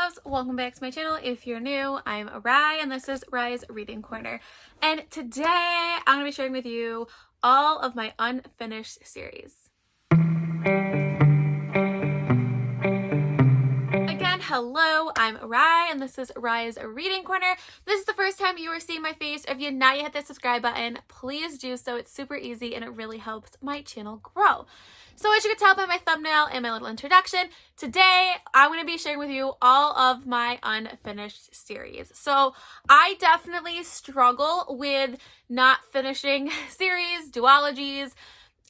loves, welcome back to my channel. If you're new, I'm Rye and this is Rye's Reading Corner. And today I'm going to be sharing with you all of my unfinished series. Again, hello, I'm Rye and this is Rye's Reading Corner. If this is the first time you are seeing my face, or if you've not yet hit the subscribe button, please do so. It's super easy and it really helps my channel grow. So as you can tell by my thumbnail and my little introduction, today I'm going to be sharing with you all of my unfinished series. So I definitely struggle with not finishing series, duologies,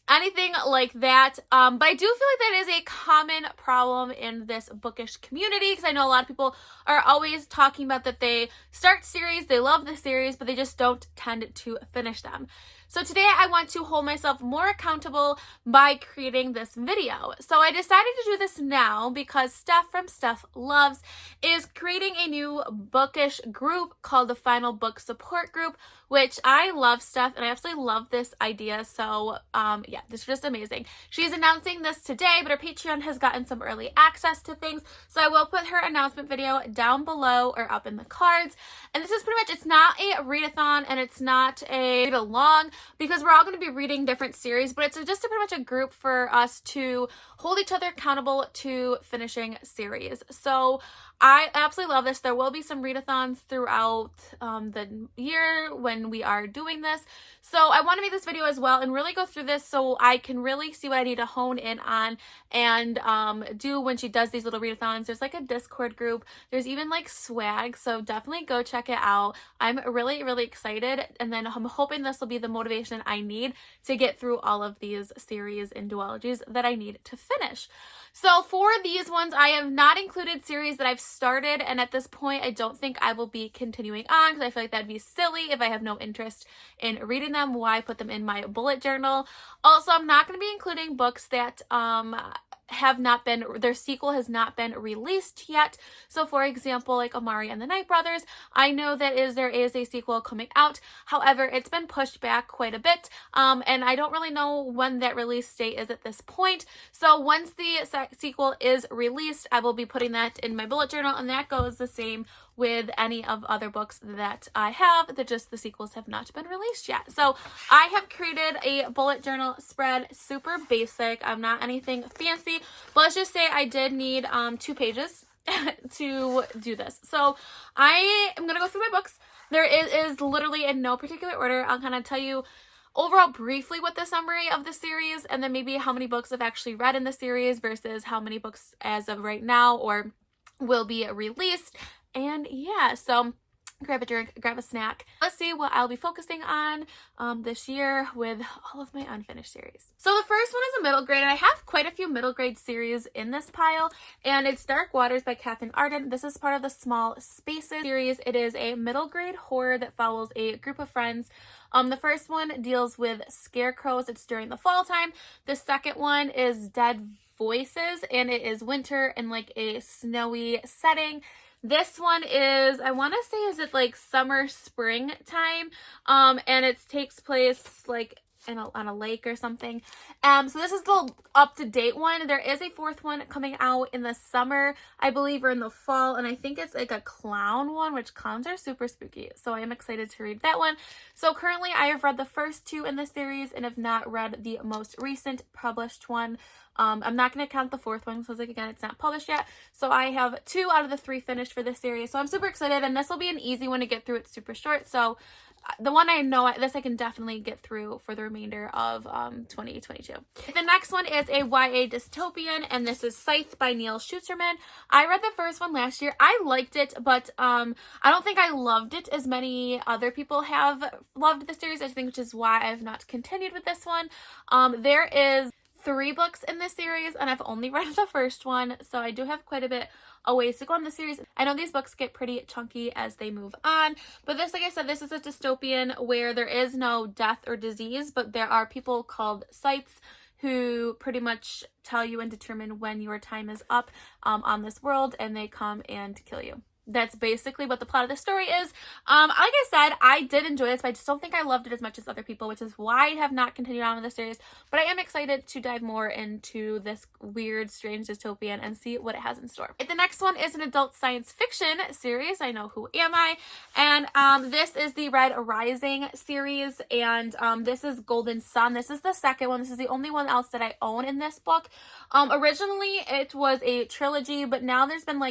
anything like that, but I do feel like that is a common problem in this bookish community, because I know a lot of people are always talking about that they start series, they love the series, but they just don't tend to finish them. So today I want to hold myself more accountable by creating this video. So I decided to do this now because Steph from Steph Loves is creating a new bookish group called the Final Book Support Group, which I love Steph and I absolutely love this idea. So yeah, this is just amazing. She's announcing this today, but her Patreon has gotten some early access to things. So I will put her announcement video down below or up in the cards. And this is pretty much, it's not a readathon and it's not a read along, because we're all going to be reading different series, but it's just pretty much a group for us to hold each other accountable to finishing series. So I absolutely love this. There will be some readathons throughout the year when we are doing this. So I want to make this video as well and really go through this so I can really see what I need to hone in on and do when she does these little readathons. There's like a Discord group. There's even like swag. So definitely go check it out. I'm really, really excited. And then I'm hoping this will be the motivation I need to get through all of these series and duologies that I need to finish. So for these ones, I have not included series that I've started, and at this point I don't think I will be continuing on because I feel like that'd be silly if I have no interest in reading them. Why put them in my bullet journal? Also, I'm not going to be including books that have not been, their sequel has not been released yet. So for example, like Amari and the Night Brothers, I know that there is a sequel coming out. However, it's been pushed back quite a bit, and I don't really know when that release date is at this point. So once the sequel is released, I will be putting that in my bullet journal, and that goes the same with any of other books that I have, that just the sequels have not been released yet. So I have created a bullet journal spread, super basic. I'm not anything fancy, but let's just say I did need 2 pages to do this. So I am gonna go through my books. There is literally in no particular order. I'll kind of tell you overall briefly what the summary of the series, and then maybe how many books I've actually read in the series versus how many books as of right now or will be released. And yeah, so grab a drink, grab a snack. Let's see what I'll be focusing on this year with all of my unfinished series. So the first one is a middle grade, and I have quite a few middle grade series in this pile, and it's Dark Waters by Katherine Arden. This is part of the Small Spaces series. It is a middle grade horror that follows a group of friends. The first one deals with scarecrows. It's during the fall time. The second one is Dead Voices, and it is winter in like a snowy setting. This one is, I want to say, is it like summer, spring time? And it takes place like on a lake or something. So this is the up-to-date one. There is a 4th one coming out in the summer, I believe, or in the fall, and I think it's like a clown one, which clowns are super spooky. So I am excited to read that one. So currently I have read the first 2 in this series and have not read the most recent published one. I'm not going to count the 4th one because, like, again, it's not published yet. So I have 2 out of the 3 finished for this series. So I'm super excited, and this will be an easy one to get through. It's super short. So the one I know, this I can definitely get through for the remainder of 2022. The next one is a YA dystopian, and this is Scythe by Neil Schusterman. I read the first one last year. I liked it, but I don't think I loved it as many other people have loved the series, I think, which is why I have not continued with this one. There is 3 books in this series, and I've only read the first one, so I do have quite a bit of ways to go in the series. I know these books get pretty chunky as they move on, but this, like I said, this is a dystopian where there is no death or disease, but there are people called Scythes who pretty much tell you and determine when your time is up on this world, and they come and kill you. that's basically what the plot of the story is. Like I said, I did enjoy this, but I just don't think I loved it as much as other people, which is why I have not continued on with the series. But I am excited to dive more into this weird, strange dystopian and see what it has in store. The next one is an adult science fiction series. I know Who Am I? And this is the Red Rising series, and this is Golden Sun. This is the second one. This is the only one else that I own in this book. Originally, it was a trilogy, but now there's been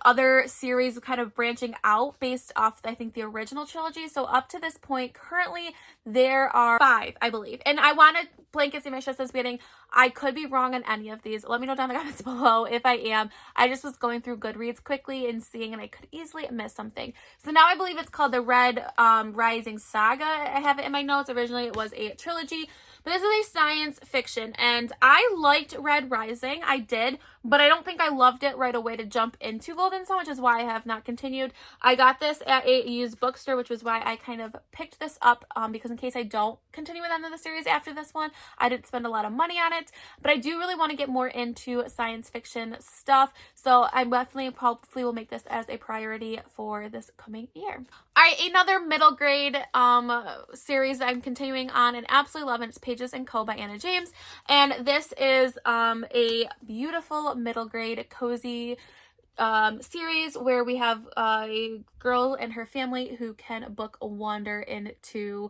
other series kind of branching out based off, I think, the original trilogy. So up to this point, currently, there are 5, I believe. And I want to blanket see my show says beginning. I could be wrong on any of these. Let me know down in the comments below if I am. I just was going through Goodreads quickly and seeing, and I could easily miss something. So now I believe it's called the Red Rising Saga. I have it in my notes. Originally, it was a trilogy. But this is a science fiction, and I liked Red Rising. I did, but I don't think I loved it right away to jump into Golden Sun, which is why I have not continued. I got this at a used bookstore, which was why I kind of picked this up, because in case I don't continue with any of the series after this one, I didn't spend a lot of money on it. But I do really want to get more into science fiction stuff, so I definitely hopefully will make this as a priority for this coming year. All right, another middle grade series that I'm continuing on and absolutely love, and it's Pages & Co. by Anna James. And this is a beautiful middle grade cozy series where we have a girl and her family who can book a wander into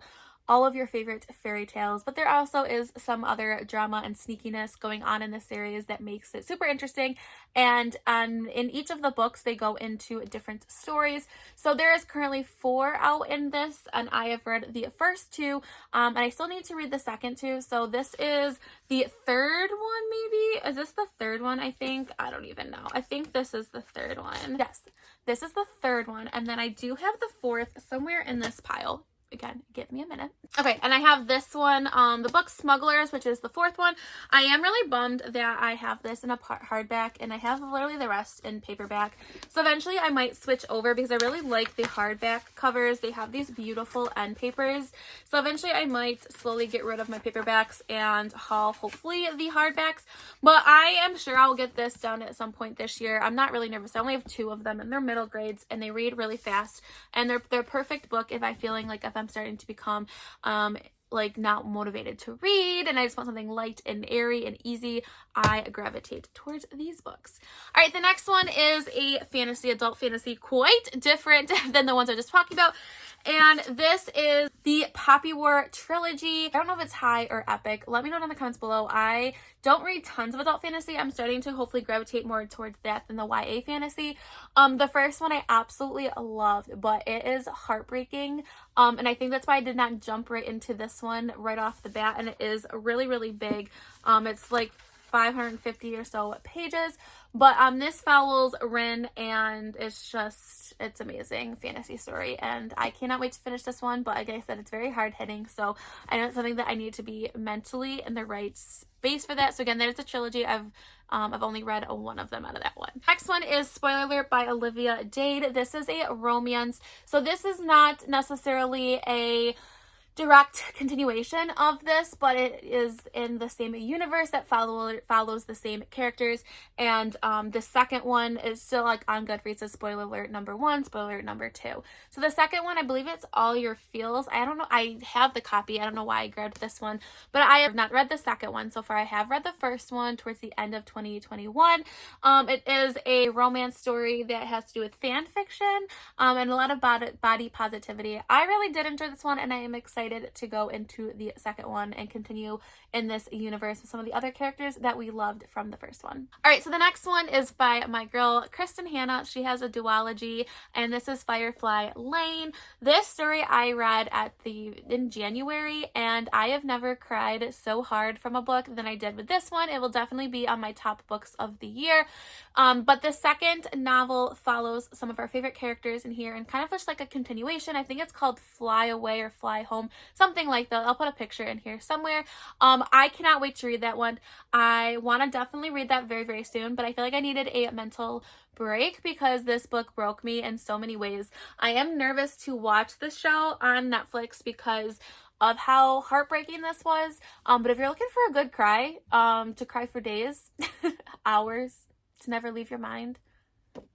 all of your favorite fairy tales, but there also is some other drama and sneakiness going on in this series that makes it super interesting. And in each of the books, they go into different stories. So there is currently 4 out in this, and I have read the first 2, and I still need to read the second 2. So this is the third one, maybe? Is this the third one, I think? I don't even know. I think this is the third one. Yes, this is the third one, and then I do have the 4th somewhere in this pile. Again, give me a minute. Okay, and I have this one, the book Smugglers, which is the 4th one. I am really bummed that I have this in a hardback, and I have literally the rest in paperback. So eventually I might switch over because I really like the hardback covers. They have these beautiful end papers. So eventually I might slowly get rid of my paperbacks and haul, hopefully, the hardbacks. But I am sure I'll get this done at some point this year. I'm not really nervous. I only have 2 of them, and they're middle grades, and they read really fast. And they're perfect book if I'm starting to become not motivated to read and I just want something light and airy and easy, I gravitate towards these books. All right, the next one is a adult fantasy, quite different than the ones I was just talking about. And this is the Poppy War trilogy. I don't know if it's high or epic. Let me know down in the comments below. I don't read tons of adult fantasy. I'm starting to hopefully gravitate more towards that than the YA fantasy. The first one I absolutely loved, but it is heartbreaking. And I think that's why I did not jump right into this one right off the bat. And it is really, really big. It's like 550 or so pages, but this follows Rin, and it's amazing fantasy story, and I cannot wait to finish this one. But like I said, it's very hard hitting, so I know it's something that I need to be mentally in the right space for that. So again, there's a trilogy. I've only read one of them out of that one. Next one is Spoiler Alert by Olivia Dade. This is a romance, so this is not necessarily a direct continuation of this, but it is in the same universe that follows the same characters. And the second one is still on Goodreads as Spoiler Alert number 1, Spoiler Alert number 2. So the second one, I believe it's All Your Feels. I don't know, I have the copy. I don't know why I grabbed this one, but I have not read the second one so far. I have read the first one towards the end of 2021. It is a romance story that has to do with fan fiction and a lot of body positivity. I really did enjoy this one, and I am excited to go into the second one and continue in this universe with some of the other characters that we loved from the first one. All right, so the next one is by my girl Kirsten Hannah. She has a duology, and this is Firefly Lane. This story I read in January, and I have never cried so hard from a book than I did with this one. It will definitely be on my top books of the year. But the second novel follows some of our favorite characters in here and kind of just like a continuation. I think it's called Fly Away or Fly Home, something like that. I'll put a picture in here somewhere. I cannot wait to read that one. I want to definitely read that very, very soon, but I feel like I needed a mental break because this book broke me in so many ways. I am nervous to watch the show on Netflix because of how heartbreaking this was. But if you're looking for a good cry, to cry for days, hours, to never leave your mind,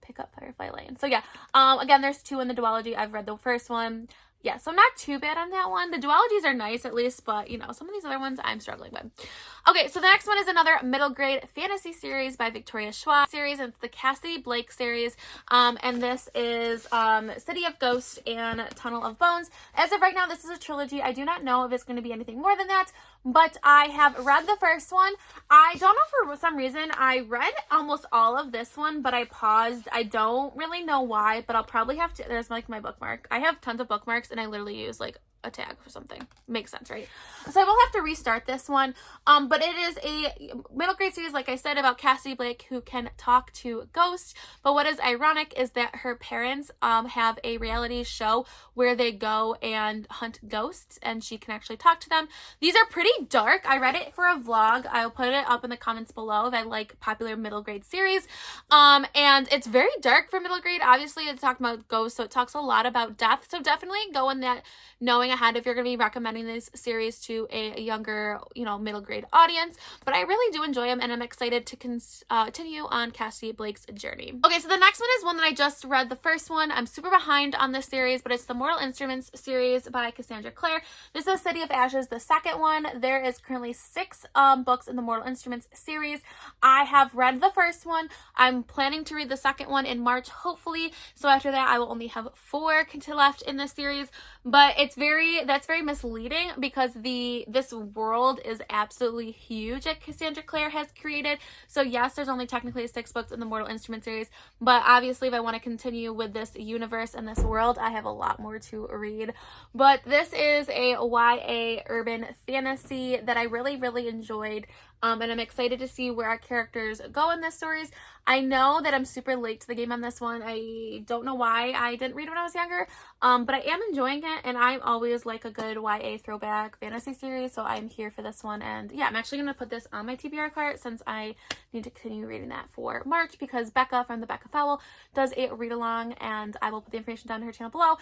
pick up Firefly Lane. So yeah, again, there's 2 in the duology. I've read the first one. Yeah, so not too bad on that one. The duologies are nice at least, but you know, some of these other ones I'm struggling with. Okay, so the next one is another middle grade fantasy series by Victoria Schwab series. It's the Cassie Blake series, and this is City of Ghosts and Tunnel of Bones. As of right now, this is a trilogy. I do not know if it's going to be anything more than that, but I have read the first one. I don't know, for some reason I read almost all of this one, but I paused. I don't really know why, but I'll probably have to. There's like my bookmark. I have tons of bookmarks and I literally use like a tag for something. Makes sense, right? So I will have to restart this one. But it is a middle grade series, like I said, about Cassie Blake who can talk to ghosts. But what is ironic is that her parents have a reality show where they go and hunt ghosts and she can actually talk to them. These are pretty dark. I read it for a vlog. I'll put it up in the comments below if I like popular middle grade series. And it's very dark for middle grade. Obviously, it's talking about ghosts, so it talks a lot about death. So definitely go in that knowing ahead if you're going to be recommending this series to a younger, you know, middle grade audience. But I really do enjoy them and I'm excited to continue on Cassie Blake's journey. Okay, so the next one is one that I just read the first one. I'm super behind on this series, but it's the Mortal Instruments series by Cassandra Clare. This is City of Ashes, the second one. There is currently 6 books in the Mortal Instruments series. I have read the first one. I'm planning to read the second one in March, hopefully. So after that, I will only have 4 left in this series. But that's very misleading because this world is absolutely huge that Cassandra Clare has created. So yes, there's only technically 6 books in the Mortal Instruments series, but obviously if I want to continue with this universe and this world, I have a lot more to read. But this is a YA urban fantasy that I really, really enjoyed. And I'm excited to see where our characters go in this stories. I know that I'm super late to the game on this one. I don't know why I didn't read when I was younger, but I am enjoying it, and I'm always like a good YA throwback fantasy series, so I'm here for this one. And yeah, I'm actually going to put this on my TBR cart since I need to continue reading that for March because Becca from the Becca Fowl does a read-along, and I will put the information down in her channel below.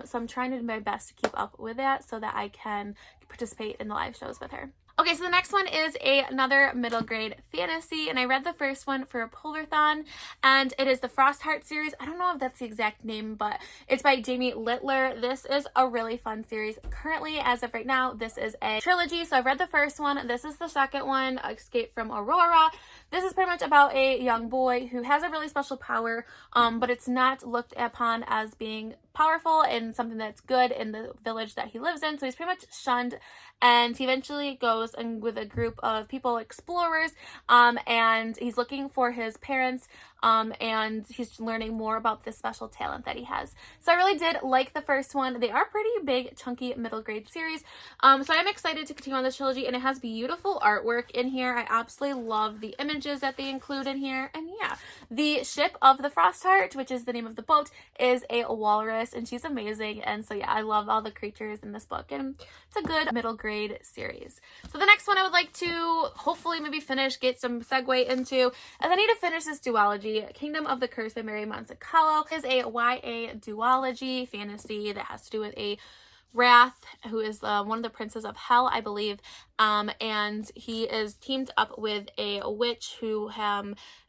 So I'm trying to do my best to keep up with that so that I can participate in the live shows with her. Okay, so the next one is another middle grade fantasy, and I read the first one for a Polarthon, and it is the Frostheart series. I don't know if that's the exact name, but it's by Jamie Littler. This is a really fun series. Currently, as of right now, this is a trilogy, so I've read the first one. This is the second one, Escape from Aurora. This is pretty much about a young boy who has a really special power, but it's not looked upon as being powerful and something that's good in the village that he lives in. So he's pretty much shunned, and he eventually goes and with a group of people, explorers, and he's looking for his parents, and he's learning more about this special talent that he has. So I really did like the first one. They are pretty big, chunky middle grade series. So I'm excited to continue on this trilogy, and it has beautiful artwork in here. I absolutely love the images that they include in here. And yeah, the ship of the Frostheart, which is the name of the boat, is a walrus, and she's amazing. And so yeah, I love all the creatures in this book, and it's a good middle grade series. So the next one I would like to hopefully maybe finish, get some segue into, as I need to finish this duology. Kingdom of the Curse by Mary Monte-Carlo is a YA duology fantasy that has to do with a Wrath, who is one of the princes of hell, I believe, and he is teamed up with a witch who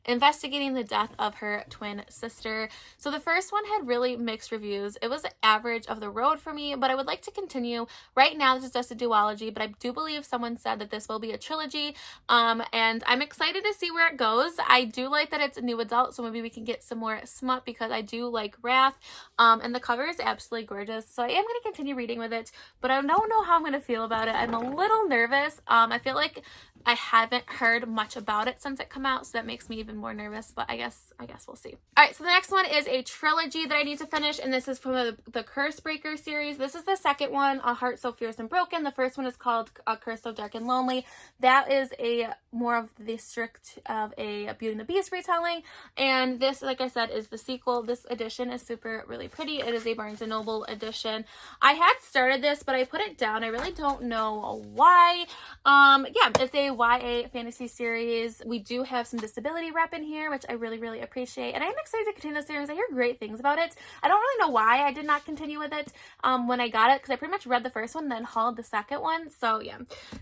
investigating the death of her twin sister. So the first one had really mixed reviews. It was average of the road for me, but I would like to continue. Right now, this is just a duology, but I do believe someone said that this will be a trilogy, and I'm excited to see where it goes. I do like that it's a new adult, so maybe we can get some more smut because I do like Wrath, and the cover is absolutely gorgeous. So I am going to continue reading with it, but I don't know how I'm going to feel about it. I'm a little nervous. I feel like I haven't heard much about it since it came out, so that makes me even more nervous, but I guess we'll see. All right, so the next one is a trilogy that I need to finish, and this is from the Cursebreaker series. This is the second one, A Heart So Fierce and Broken. The first one is called A Curse So Dark and Lonely. That is a more of the strict of a Beauty and the Beast retelling, and this, like I said, is the sequel. This edition is really pretty. It is a Barnes & Noble edition. I had started this, but I put it down. I really don't know why. Yeah, it's a YA fantasy series. We do have some disability rep in here, which I really, really appreciate, and I'm excited to continue the series. I hear great things about it. I don't really know why I did not continue with it when I got it, because I pretty much read the first one and then hauled the second one. So yeah,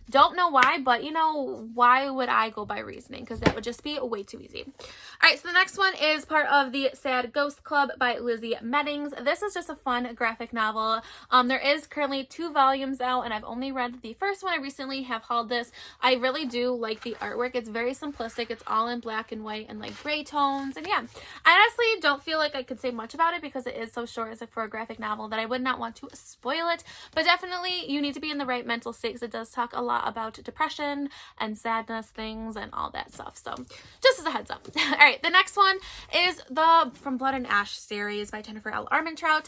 don't know why, but you know, why would I go by reasoning? Because that would just be way too easy. All right, so the next one is part of the Sad Ghost Club by Lizzie Meddings. This is just a fun graphic novel. There is currently 2 volumes out, and I've only read the first one. I recently have hauled this. I really do like the artwork. It's very simplistic. It's all in black and white and like gray tones. And yeah, I honestly don't feel like I could say much about it because it is so short as for a graphic novel that I would not want to spoil it. But definitely you need to be in the right mental state because it does talk a lot about depression and sadness things and all that stuff. So just as a heads up. All right, the next one is the From Blood and Ash series by Jennifer L. Armentrout.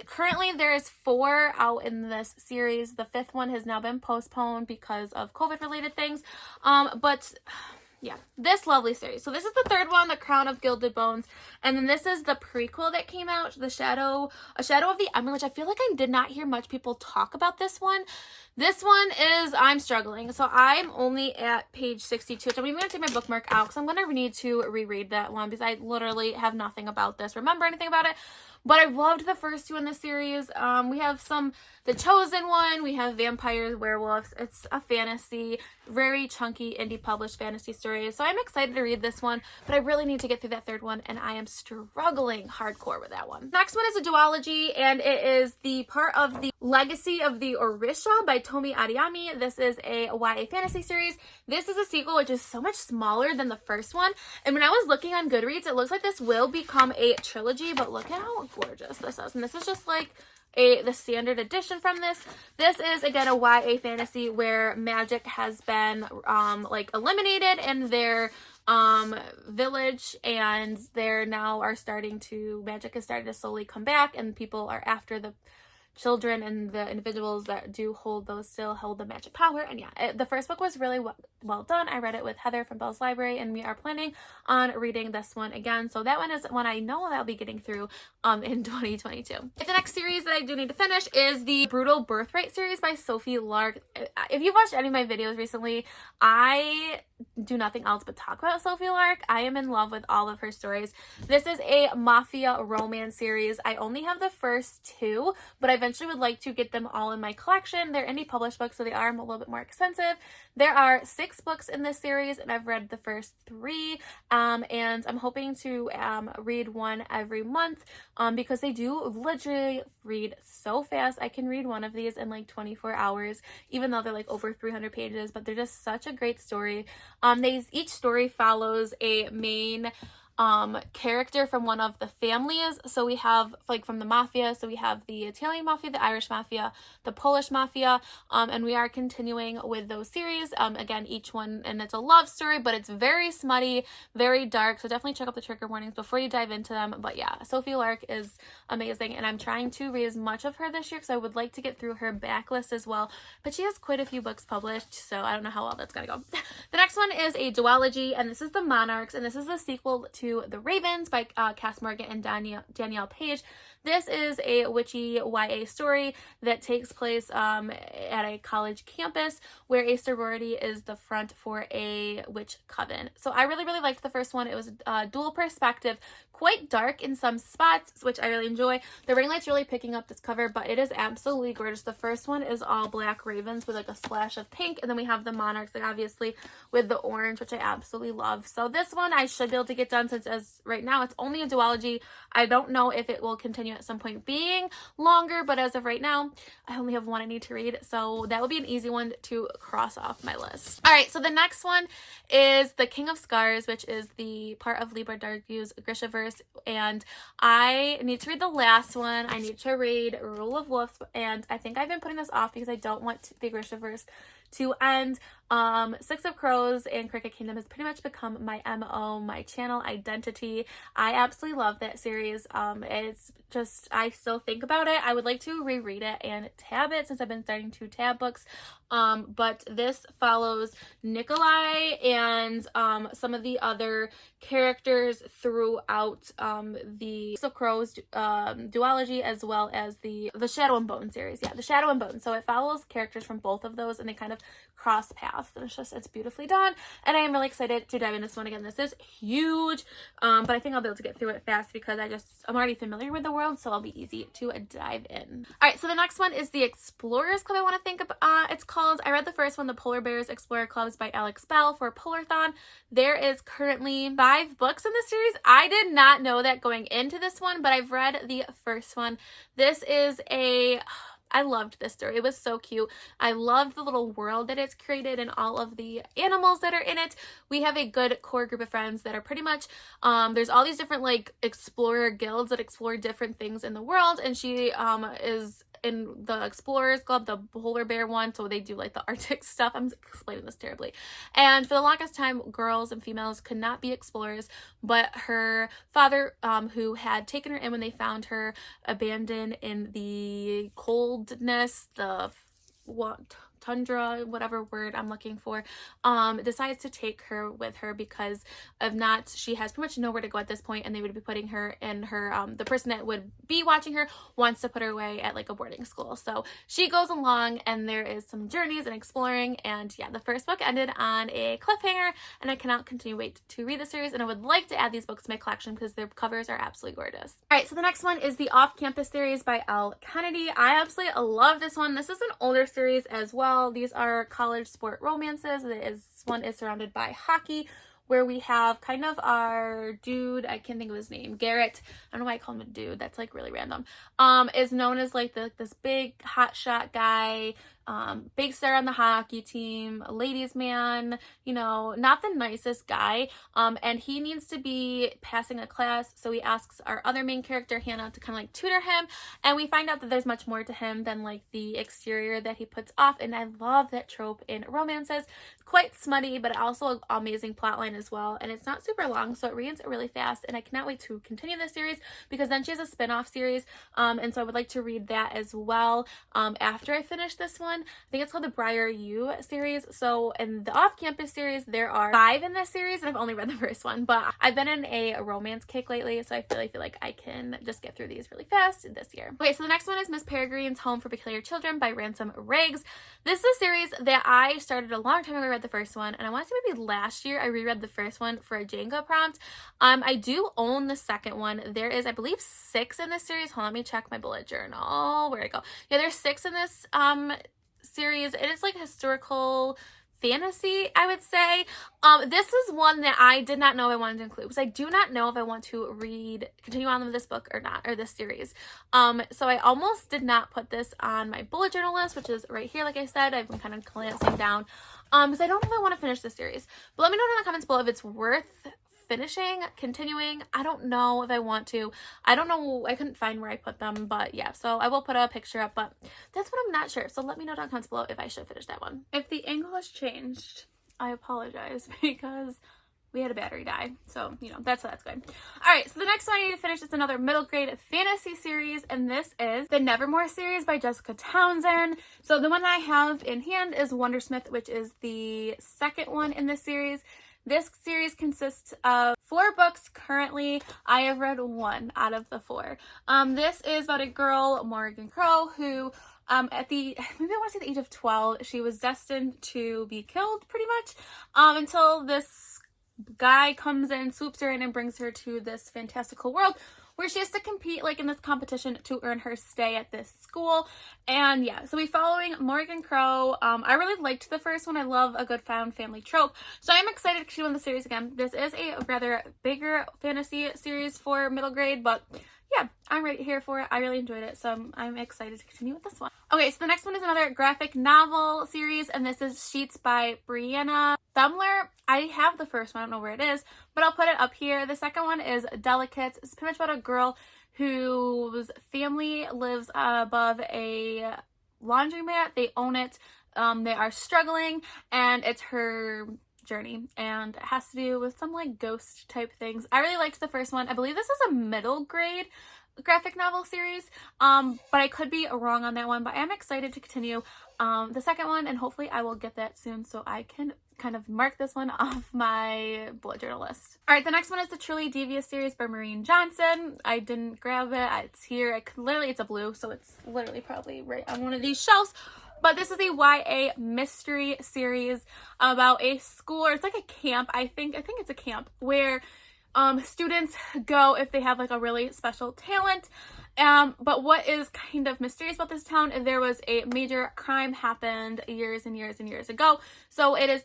Currently there is 4 out in this series. The 5th one has now been postponed because of COVID related things. But yeah, this lovely series. So this is the 3rd one, The Crown of Gilded Bones, and then this is the prequel that came out, A Shadow of the Ember, which I feel like I did not hear much people talk about this one. This one is, I'm struggling. So I'm only at page 62, which I'm even going to take my bookmark out because I'm going to need to reread that one because I literally have nothing about this, remember anything about it. But I loved the first 2 in the series. We have The Chosen One, we have vampires, werewolves. It's a fantasy, very chunky indie published fantasy story. So I'm excited to read this one, but I really need to get through that 3rd one, and I am struggling hardcore with that one. Next one is a duology, and it is the part of the Legacy of the Orisha by Tomi Adeyemi. This is a YA fantasy series. This is a sequel, which is so much smaller than the first one. And when I was looking on Goodreads, it looks like this will become a trilogy, but look at how gorgeous this is. And this is just like the standard edition from this. This is again a YA fantasy where magic has been like eliminated in their village, and they're now magic has started to slowly come back, and people are after the children, and the individuals that do hold the magic power. And yeah, the first book was really well done. I read it with Heather from Bell's Library, and we are planning on reading this one again. So that one is one I know that I'll be getting through in 2022. The next series that I do need to finish is the Brutal Birthright series by Sophie Lark. If you've watched any of my videos recently, I do nothing else but talk about Sophie Lark. I am in love with all of her stories. This is a mafia romance series. I only have the first 2, but I eventually would like to get them all in my collection. They're indie published books, so they are a little bit more expensive. There are 6 books in this series, and I've read the first 3, and I'm hoping to read one every month because they do literally read so fast. I can read one of these in like 24 hours, even though they're like over 300 pages, but they're just such a great story. Each story follows a main character from one of the families. So we have like from the mafia, so we have the Italian mafia, the Irish mafia, the Polish mafia, and we are continuing with those series. Again, each one, and it's a love story, but it's very smutty, very dark, so definitely check out the trigger warnings before you dive into them. But yeah, Sophie Lark is amazing, and I'm trying to read as much of her this year because I would like to get through her backlist as well, but she has quite a few books published, so I don't know how well that's gonna go. The next one is a duology, and this is The Monarchs, and this is the sequel to The Ravens by Cass Morgan and Danielle Page. This is a witchy YA story that takes place at a college campus where a sorority is the front for a witch coven. So I really, really liked the first one. It was a dual perspective, quite dark in some spots, which I really enjoy. The ring light's really picking up this cover, but it is absolutely gorgeous. The first one is all black ravens with like a splash of pink, and then we have the monarchs, like obviously with the orange, which I absolutely love. So this one I should be able to get done, since as right now it's only a duology. I don't know if it will continue at some point being longer, but as of right now, I only have one I need to read, so that will be an easy one to cross off my list. All right, so the next one is The King of Scars, which is the part of Libra Dargu's Grishaverse, and I need to read the last one. I need to read Rule of Wolves, and I think I've been putting this off because I don't want the Grishaverse to end. Six of Crows and Cricket Kingdom has pretty much become my MO, my channel identity. I absolutely love that series. It's just, I still think about it. I would like to reread it and tab it, since I've been starting to tab books. But this follows Nikolai and some of the other characters throughout the Six of Crows duology, as well as the Shadow and Bone series. Yeah, the Shadow and Bone. So it follows characters from both of those, and they kind of cross paths. I'll finish this. It's beautifully done, and I am really excited to dive into this one again. This is huge, but I think I'll be able to get through it fast because I'm already familiar with the world, so it'll be easy to dive in. All right, so the next one is the Explorers Club. I want to think of it's called. I read the first one, the Polar Bears Explorer Clubs by Alex Bell for Polar-thon. There is currently 5 books in this series. I did not know that going into this one, but I've read the first one. This is I loved this story. It was so cute. I loved the little world that it's created and all of the animals that are in it. We have a good core group of friends that are pretty much, there's all these different like explorer guilds that explore different things in the world, and she is in the Explorers Club, the polar bear one, so they do like the Arctic stuff. I'm explaining this terribly. And for the longest time, girls and females could not be explorers, but her father, who had taken her in when they found her abandoned in the coldness, the tundra, whatever word I'm looking for, decides to take her with her because if not, she has pretty much nowhere to go at this point, and they would be putting her in her, the person that would be watching her wants to put her away at like a boarding school. So she goes along, and there is some journeys and exploring, and yeah, the first book ended on a cliffhanger, and I cannot wait to read the series, and I would like to add these books to my collection because their covers are absolutely gorgeous. All right, so the next one is the Off-Campus series by Elle Kennedy. I absolutely love this one. This is an older series as well. These are college sport romances. This one is surrounded by hockey, where we have kind of our dude, I can't think of his name, Garrett, I don't know why I call him a dude, that's like really random, is known as like this big hotshot guy, big star on the hockey team, a ladies man, you know, not the nicest guy, and he needs to be passing a class, so he asks our other main character, Hannah, to kind of like tutor him, and we find out that there's much more to him than like the exterior that he puts off, and I love that trope in romances. Quite smutty, but also an amazing plotline as well, and it's not super long, so it reads really fast, and I cannot wait to continue this series because then she has a spin-off series, and so I would like to read that as well after I finish this one. I think it's called the Briar U series. So in the Off-Campus series, there are 5 in this series, and I've only read the first one, but I've been in a romance kick lately, so I feel like I can just get through these really fast this year. Okay, so the next one is Miss Peregrine's Home for Peculiar Children by Ransom Riggs. This is a series that I started a long time ago. I read the first one, and I want to say maybe last year I reread the first one for a Jenga prompt. I do own the second one. There is, I believe, 6 in this series. Hold on, let me check my bullet journal. Where'd it go? Yeah, there's 6 in this series. It is like historical fantasy, I would say. This is one that I did not know I wanted to include because I do not know if I want to continue on with this book or not, or this series. So I almost did not put this on my bullet journal list, which is right here. Like I said, I've been kind of glancing down because I don't know if I want to finish this series. But let me know in the comments below if it's worth finishing, continuing. I don't know if I want to. I don't know. I couldn't find where I put them, but yeah, so I will put a picture up, but that's what I'm not sure. So let me know down in the comments below if I should finish that one. If the angle has changed, I apologize because we had a battery die. So, you know, that's how that's going. All right, so the next one I need to finish is another middle grade fantasy series, and this is the Nevermore series by Jessica Townsend. So the one that I have in hand is Wondersmith, which is the second one in this series. This series consists of 4 books currently. I have read 1 out of the 4. This is about a girl, Morgan Crow, who at the, maybe I want to say the age of 12, she was destined to be killed pretty much until this guy comes in, swoops her in, and brings her to this fantastical world where she has to compete like in this competition to earn her stay at this school. And yeah, so we're following Morgan Crow. I really liked the first one. I love a good found family trope, so I'm excited to continue on the series again. This is a rather bigger fantasy series for middle grade, but yeah, I'm right here for it. I really enjoyed it, so I'm excited to continue with this one. Okay, so the next one is another graphic novel series, and this is Sheets by Brianna Thumler. I have the first one, I don't know where it is, but I'll put it up here. The second one is Delicates. It's pretty much about a girl whose family lives above a laundromat. They own it. They are struggling, and it's her journey, and it has to do with some like ghost type things. I really liked the first one. I believe this is a middle grade graphic novel series, but I could be wrong on that one, but I am excited to continue the second one, and hopefully I will get that soon so I can kind of mark this one off my bullet journal list. All right, the next one is the Truly Devious series by Maureen Johnson. I didn't grab it. It's here. It's a blue, so it's literally probably right on one of these shelves But this is a YA mystery series about a school, or it's like a camp. I think it's a camp where students go if they have like a really special talent. But what is kind of mysterious about this town is there was a major crime happened years and years and years ago. So it is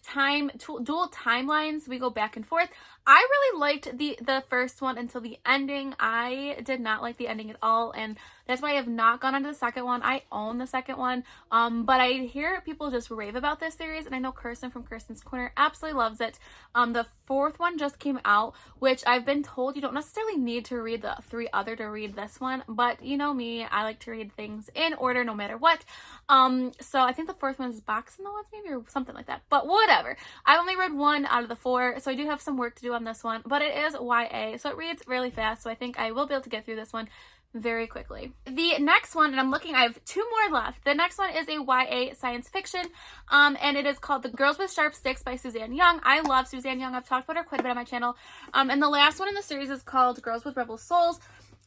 dual timelines. We go back and forth. I really liked the first one until the ending. I did not like the ending at all, and that's why I have not gone on to the second one. I own the second one, but I hear people just rave about this series, and I know Kirsten from Kirsten's Corner absolutely loves it. The fourth one just came out, which I've been told you don't necessarily need to read the 3 other to read this one, but you know me, I like to read things in order no matter what. So I think the fourth one is Box in the Woods maybe, or something like that, but whatever. I've only read 1 out of the 4, so I do have some work to do on this one, but it is YA, so it reads really fast, so I think I will be able to get through this one very quickly. The next one, and I'm looking, I have 2 more left. The next one is a YA science fiction, and it is called The Girls with Sharp Sticks by Suzanne Young. I love Suzanne Young. I've talked about her quite a bit on my channel. And the last one in the series is called Girls with Rebel Souls.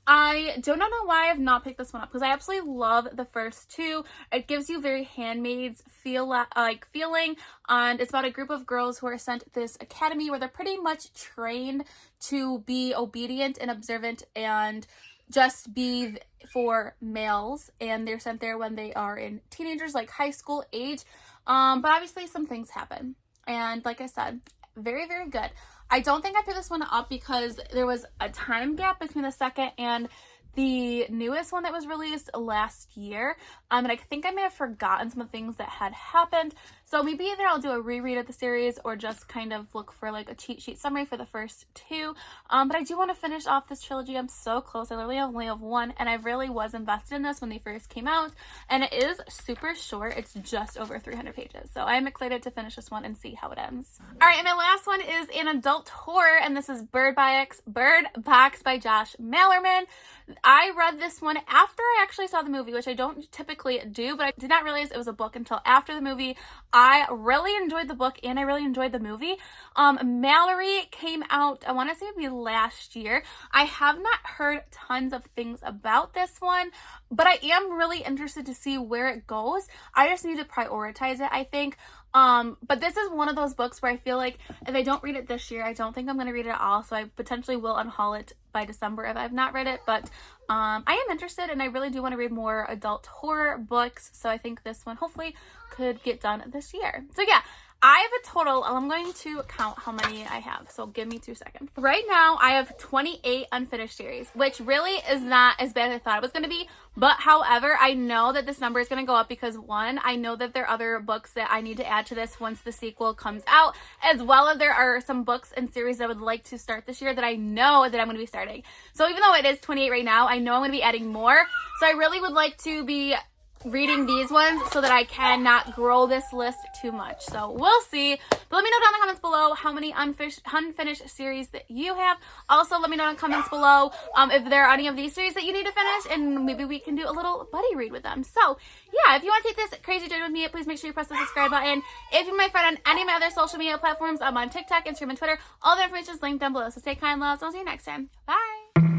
I don't know why I have not picked this one up, because I absolutely love the first 2. It gives you very Handmaid's feeling, and it's about a group of girls who are sent to this academy where they're pretty much trained to be obedient and observant and just be for males, and they're sent there when they are in teenagers, like high school age. But obviously some things happen, and like I said, very, very good. I don't think I picked this one up because there was a time gap between the second and the newest one that was released last year. And I think I may have forgotten some of the things that had happened. So maybe either I'll do a reread of the series or just kind of look for like a cheat sheet summary for the first 2. But I do want to finish off this trilogy. I'm so close. I literally only have 1, and I really was invested in this when they first came out. And it is super short. It's just over 300 pages. So I'm excited to finish this one and see how it ends. All right, and my last one is an adult horror, and this is Bird Box by Josh Malerman. I read this one after I actually saw the movie, which I don't typically do, but I did not realize it was a book until after the movie. I really enjoyed the book and I really enjoyed the movie. Mallory came out, I want to say maybe last year. I have not heard tons of things about this one, but I am really interested to see where it goes. I just need to prioritize it, I think. But this is one of those books where I feel like if I don't read it this year, I don't think I'm going to read it at all. So I potentially will unhaul it by December if I've not read it. But I am interested, and I really do want to read more adult horror books. So I think this one hopefully could get done this year. So yeah, I have a total, I'm going to count how many I have, so give me 2 seconds. Right now, I have 28 unfinished series, which really is not as bad as I thought it was going to be. But however, I know that this number is going to go up because 1, I know that there are other books that I need to add to this once the sequel comes out, as well as there are some books and series that I would like to start this year that I know that I'm going to be starting. So even though it is 28 right now, I know I'm going to be adding more. So I really would like to be reading these ones so that I cannot grow this list too much. So we'll see. But let me know down in the comments below how many unfinished series that you have. Also, let me know in the comments below if there are any of these series that you need to finish, and maybe we can do a little buddy read with them. So yeah, if you want to take this crazy journey with me, please make sure you press the subscribe button. If you're my friend on any of my other social media platforms, I'm on TikTok, Instagram, and Twitter. All the information is linked down below. So stay kind, loves, and I'll see you next time. Bye.